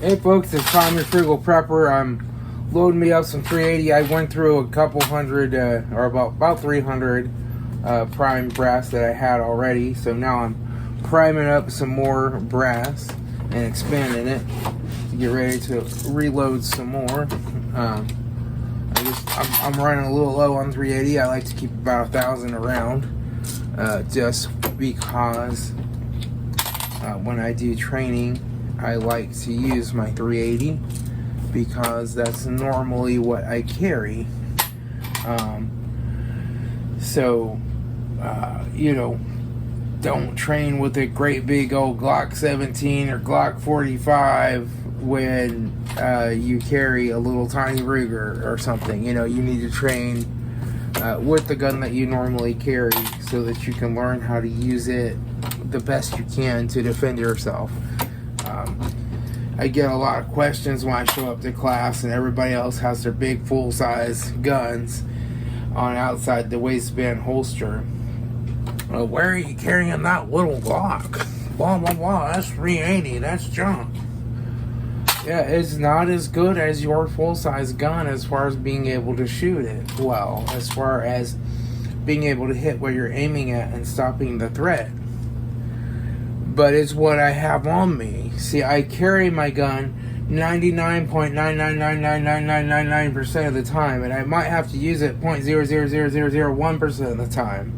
Hey folks, it's Tommy FrugalPrepper. I'm loading me up some 380. I went through a couple hundred, or about 300 prime brass that I had already. So now I'm priming up some more brass and expanding it to get ready to reload some more. I'm running a little low on 380. I like to keep about 1,000 around, just because when I do training, I like to use my 380 because that's normally what I carry. You know, don't train with a great big old Glock 17 or Glock 45 when you carry a little tiny Ruger or something. You know, you need to train with the gun that you normally carry so that you can learn how to use it the best you can to defend yourself. I get a lot of questions when I show up to class and everybody else has their big full-size guns on outside the waistband holster. Well, where are you carrying that little Glock? Blah, blah, blah. That's 380. That's junk. Yeah, it's not as good as your full-size gun as far as being able to shoot it well, as far as being able to hit where you're aiming at and stopping the threat. But it's what I have on me. See, I carry my gun 99.9999999% of the time, and I might have to use it 0.000001% of the time.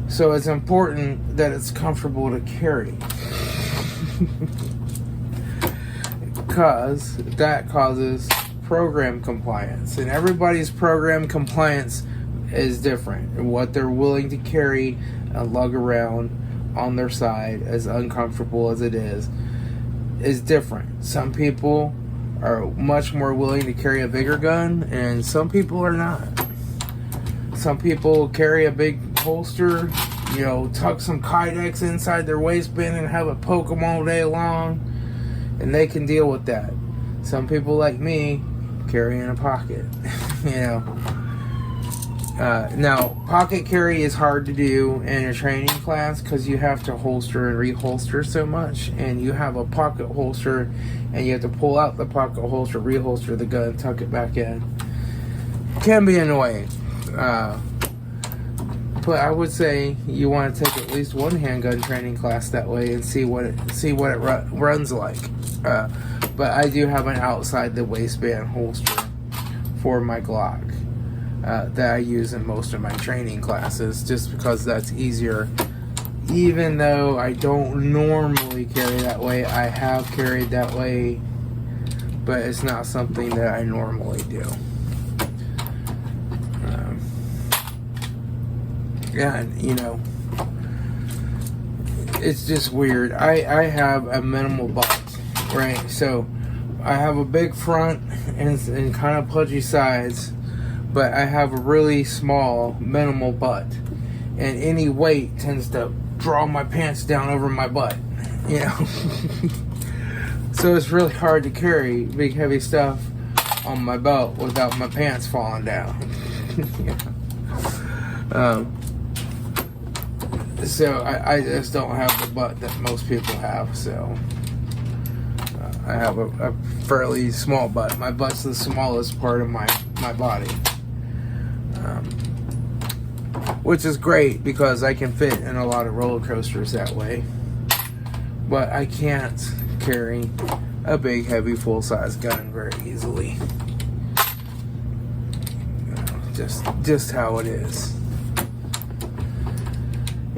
So it's important that it's comfortable to carry. Because that causes program compliance. And everybody's program compliance is different. And what they're willing to carry and lug around on their side, as uncomfortable as it is different. Some people are much more willing to carry a bigger gun, and some people are not. Some people carry a big holster, you know, tuck some Kydex inside their waistband and have it poke them all day long, and they can deal with that. Some people like me carry in a pocket. You know. Now, pocket carry is hard to do in a training class because you have to holster and reholster so much, and you have a pocket holster and you have to pull out the pocket holster, reholster the gun, tuck it back in. It can be annoying, but I would say you want to take at least one handgun training class that way and see what it runs like. But I do have an outside the waistband holster for my Glock. That I use in most of my training classes just because that's easier. Even though I don't normally carry that way, I have carried that way, but it's not something that I normally do. And you know, it's just weird. I have a minimal butt, right? So I have a big front and kind of pudgy sides, but I have a really small, minimal butt. And any weight tends to draw my pants down over my butt, you know. So it's really hard to carry big, heavy stuff on my belt without my pants falling down. So I just don't have the butt that most people have, so I have a fairly small butt. My butt's the smallest part of my body. Which is great because I can fit in a lot of roller coasters that way. But I can't carry a big, heavy, full-size gun very easily. You know, just how it is.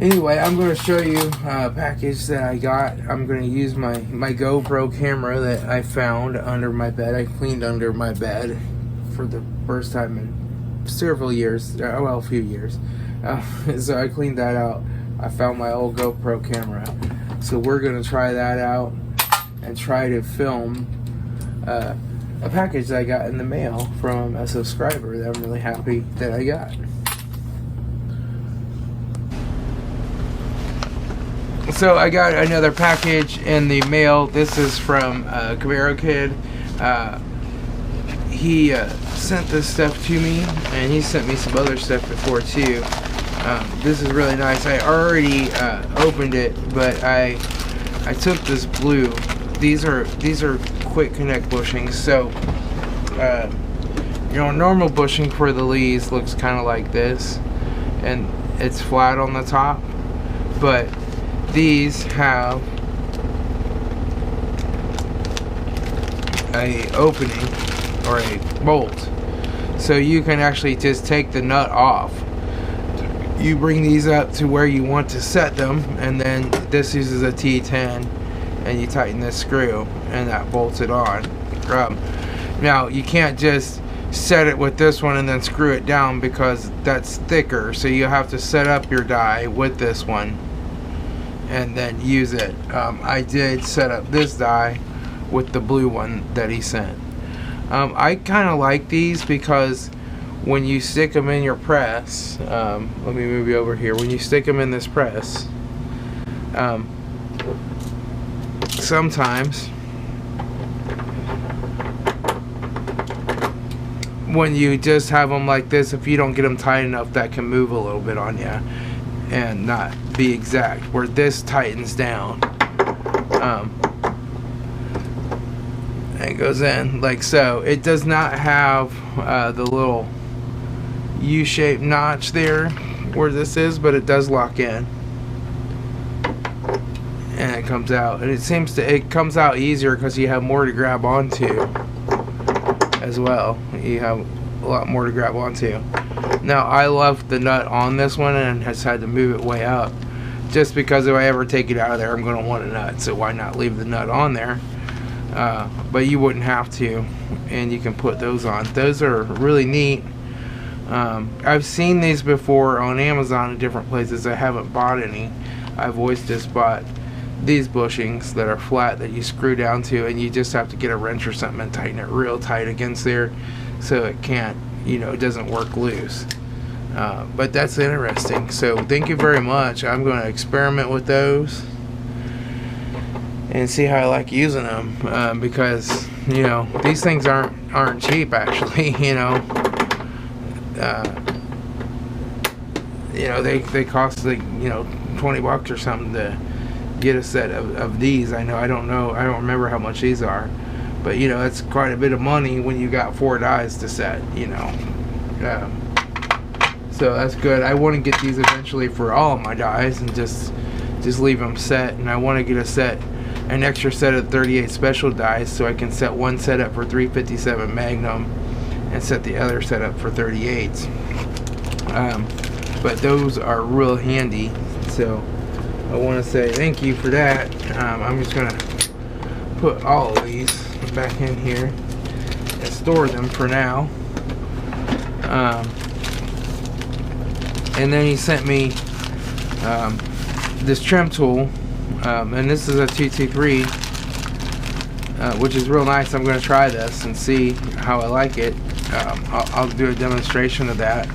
Anyway, I'm going to show you a package that I got. I'm going to use my GoPro camera that I found under my bed. I cleaned under my bed for the first time in several years, well, a few years. So I cleaned that out. I found my old GoPro camera. So we're going to try that out and try to film a package that I got in the mail from a subscriber that I'm really happy that I got. So I got another package in the mail. This is from Camaro Kid. He sent this stuff to me, and he sent me some other stuff before too. This is really nice. I already opened it, but I took this blue these are quick connect bushings. So you know, normal bushing for the Lees looks kind of like this, and it's flat on the top, but these have a opening or a bolt, so you can actually just take the nut off. You bring these up to where you want to set them, and then this uses a T10, and you tighten this screw, and that bolts it on. Now you can't just set it with this one and then screw it down, because that's thicker, so you have to set up your die with this one and then use it. I did set up this die with the blue one that he sent. I kind of like these because when you stick them in your press, let me move you over here. When you stick them in this press, sometimes when you just have them like this, if you don't get them tight enough, that can move a little bit on you and not be exact, where this tightens down. And it goes in like so. It does not have the little U-shaped notch there where this is, but it does lock in, and it comes out, and it comes out easier because you have more to grab onto as well. You have a lot more to grab onto. Now I left the nut on this one and has had to move it way up, just because if I ever take it out of there, I'm going to want a nut, so why not leave the nut on there? But you wouldn't have to, and you can put those on. Those are really neat. I've seen these before on Amazon in different places. I haven't bought any. I've always just bought these bushings that are flat that you screw down to, and you just have to get a wrench or something and tighten it real tight against there so it can't, you know, it doesn't work loose. But that's interesting. So thank you very much. I'm going to experiment with those and see how I like using them, because, you know, these things aren't cheap actually. You know, they cost like, you know, $20 or something to get a set of these. I don't remember how much these are, but you know, it's quite a bit of money when you got 4 dies to set, you know. So that's good. I want to get these eventually for all of my dies and just leave them set, and I want to get an extra set of 38 special dies so I can set one set up for 357 Magnum and set the other set up for 38s. But those are real handy, so I want to say thank you for that. I'm just going to put all of these back in here and store them for now. And then he sent me this trim tool, and this is a 223, which is real nice. I'm going to try this and see how I like it. I'll do a demonstration of that.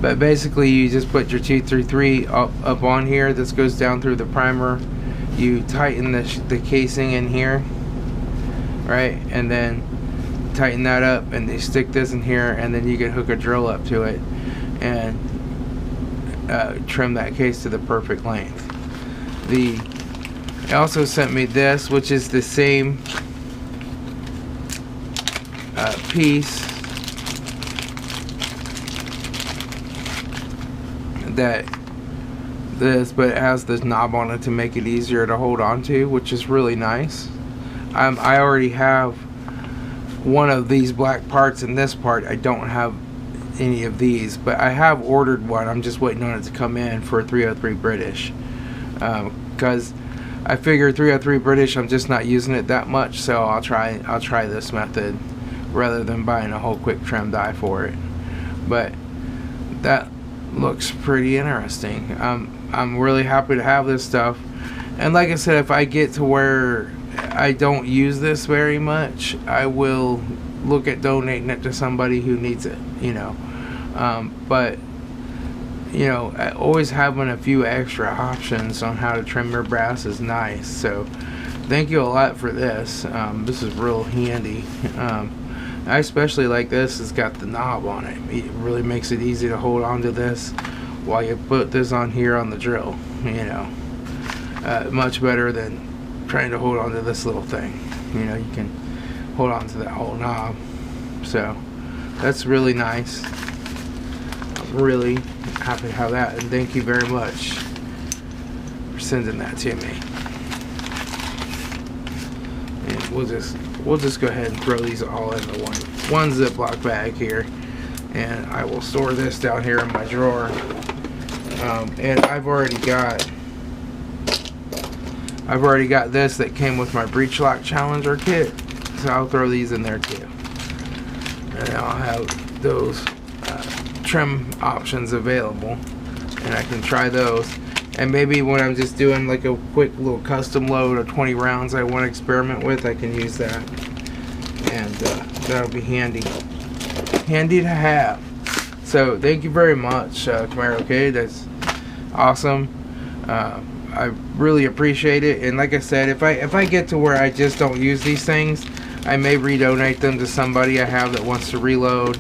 But basically you just put your 233 up on here. This goes down through the primer. You tighten the casing in here, right, and then tighten that up, and you stick this in here, and then you can hook a drill up to it and trim that case to the perfect length. He also sent me this, which is the same piece that this, but it has this knob on it to make it easier to hold on to, which is really nice. I already have one of these black parts in this part. I don't have any of these, but I have ordered one. I'm just waiting on it to come in for 303 British, because I figure 303 British, I'm just not using it that much, so I'll try this method rather than buying a whole quick trim die for it. But that looks pretty interesting. I'm really happy to have this stuff, and like I said, if I get to where I don't use this very much, I will look at donating it to somebody who needs it, you know. But you know, always having a few extra options on how to trim your brass is nice. So thank you a lot for this. This is real handy. I especially like this. It's got the knob on it. It really makes it easy to hold on to this while you put this on here on the drill, you know. Much better than trying to hold on to this little thing. You know, you can hold on to that whole knob. So that's really nice. I'm really happy to have that, and thank you very much for sending that to me. And we'll just go ahead and throw these all into one Ziploc bag here, and I will store this down here in my drawer. And I've already got this that came with my Breech Lock Challenger kit, so I'll throw these in there too. And I'll have those trim options available, and I can try those. And maybe when I'm just doing like a quick little custom load of 20 rounds I want to experiment with, I can use that, and that'll be handy to have. So thank you very much, Camaro Kid. That's awesome. I really appreciate it. And like I said, if I get to where I just don't use these things, I may redonate them to somebody I have that wants to reload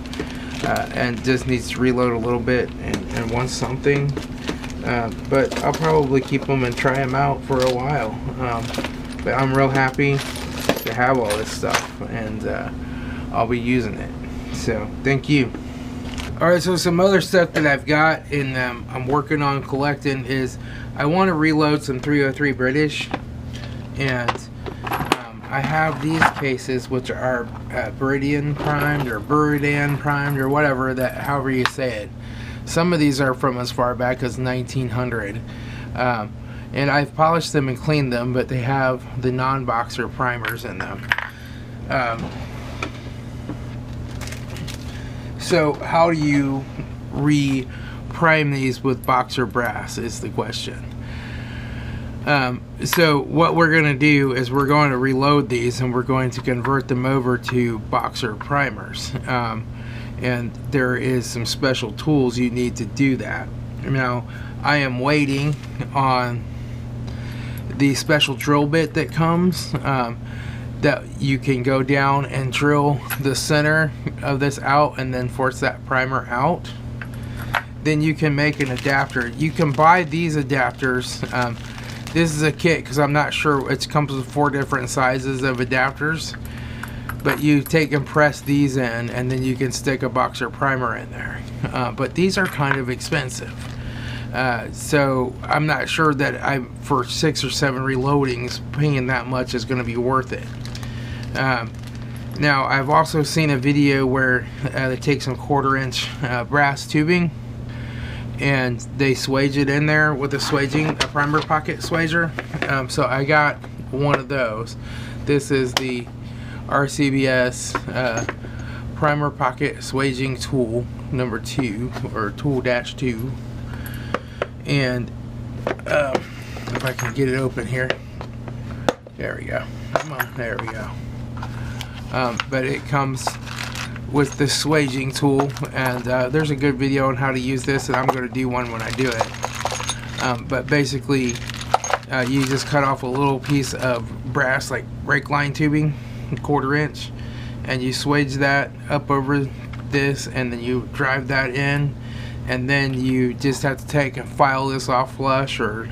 and just needs to reload a little bit and wants something. But I'll probably keep them and try them out for a while. But I'm real happy to have all this stuff, and I'll be using it. So thank you. Alright, so some other stuff that I've got and I'm working on collecting is I want to reload some 303 British, and I have these cases which are Buridan primed or Buridan primed or whatever, that however you say it. Some of these are from as far back as 1900, and I've polished them and cleaned them, but they have the non-boxer primers in them. So how do you re-prime these with boxer brass is the question. So what we're going to do is we're going to reload these, and we're going to convert them over to boxer primers. And there is some special tools you need to do that. Now, I am waiting on the special drill bit that comes, that you can go down and drill the center of this out and then force that primer out. Then you can make an adapter. You can buy these adapters. This is a kit because I'm not sure, it comes with 4 different sizes of adapters. But you take and press these in, and then you can stick a boxer primer in there. But these are kind of expensive. So I'm not sure that for 6 or 7 reloadings, paying that much is going to be worth it. Now, I've also seen a video where they take some 1/4 inch brass tubing, and they swage it in there with a primer pocket swager. So I got one of those. This is the RCBS primer pocket swaging tool number 2, or tool-2. And if I can get it open here, there we go. Come on, there we go. But it comes with this swaging tool, and there's a good video on how to use this, and I'm going to do one when I do it. But basically, you just cut off a little piece of brass, like brake line tubing, 1/4 inch, and you swage that up over this, and then you drive that in, and then you just have to take and file this off flush, or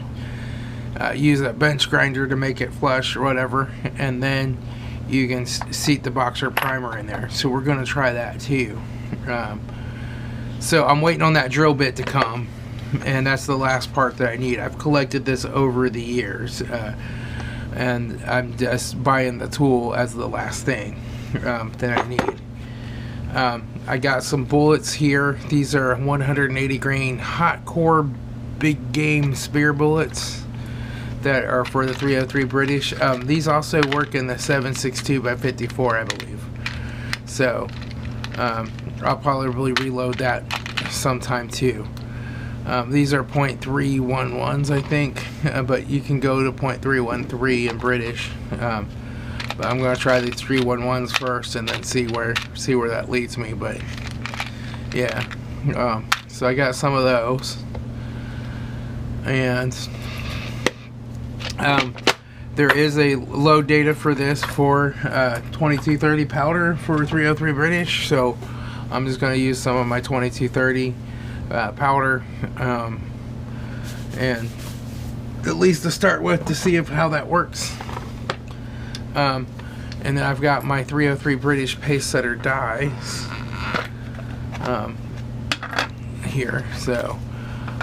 use a bench grinder to make it flush or whatever, and then you can seat the boxer primer in there. So we're going to try that too. So I'm waiting on that drill bit to come, and that's the last part that I need. I've collected this over the years, and I'm just buying the tool as the last thing that I need. I got some bullets here. These are 180 grain hot core big game spear bullets that are for the 303 British. These also work in the 7.62 by 54, I believe. So I'll probably reload that sometime too. These are .311s, I think, but you can go to .313 in British. But I'm going to try these 311s first, and then see where that leads me. But yeah, so I got some of those, and there is a load data for this for 2230 powder for 303 British. So I'm just going to use some of my 2230 powder, and at least to start with, to see how that works. And then I've got my 303 British pace setter dies here. So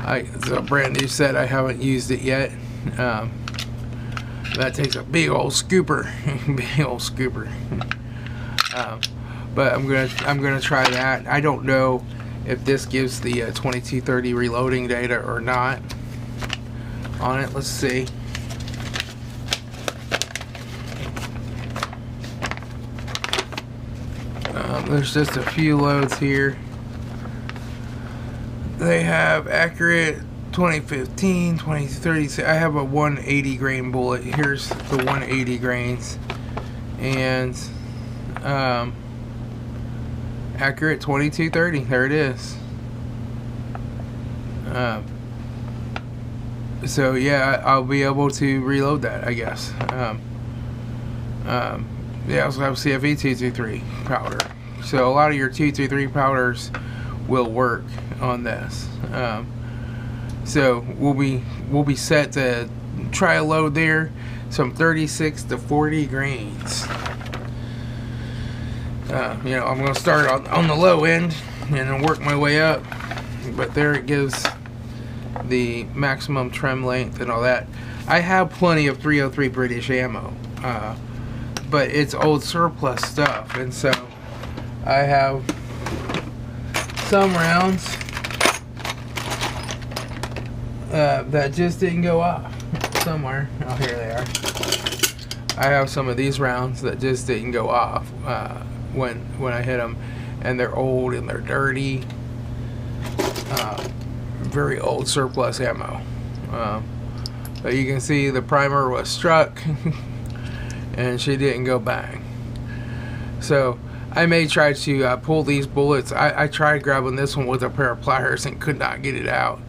it's a brand new set. I haven't used it yet. That takes a big old scooper, big old scooper. But I'm gonna try that. I don't know if this gives the 2230 reloading data or not on it. Let's see. There's just a few loads here. They have accurate 2015, 2030. I have a 180 grain bullet. Here's the 180 grains, and accurate 2230. There it is. So yeah, I'll be able to reload that, I guess. Yeah, I also have CFE 223 powder. So a lot of your 223 powders will work on this. So we'll be set to try a load there, some 36 to 40 grains. You know, I'm going to start on the low end and then work my way up. But there it gives the maximum trim length and all that. I have plenty of 303 British ammo, but it's old surplus stuff, and so I have some rounds that just didn't go off somewhere. Oh, here they are. I have some of these rounds that just didn't go off when I hit them, and they're old and they're dirty. Very old surplus ammo. But you can see the primer was struck and she didn't go bang. So I may try to pull these bullets. I tried grabbing this one with a pair of pliers and could not get it out.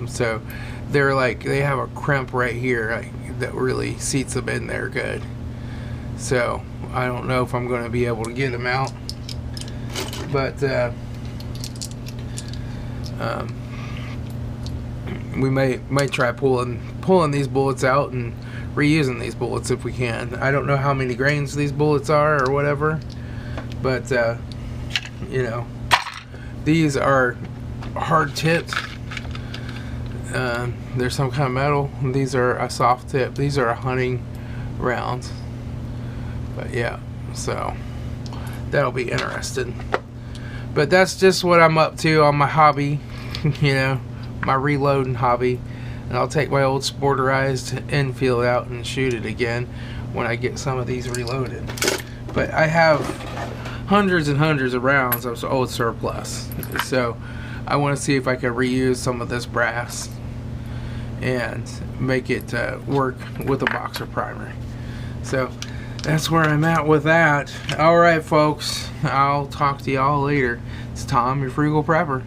So they're like, they have a crimp right here, like, that really seats them in there good. So I don't know if I'm going to be able to get them out, but we might try pulling these bullets out and reusing these bullets if we can. I don't know how many grains these bullets are or whatever, but you know, these are hard tipped. There's some kind of metal. These are a soft tip. These are a hunting rounds. But yeah, so that'll be interesting. But that's just what I'm up to on my hobby, you know, my reloading hobby. And I'll take my old sporterized Enfield out and shoot it again when I get some of these reloaded. But I have hundreds and hundreds of rounds of old surplus, so I want to see if I can reuse some of this brass and make it work with a boxer primer. So that's where I'm at with that. Alright folks, I'll talk to y'all later. It's Tom, your Frugal Prepper.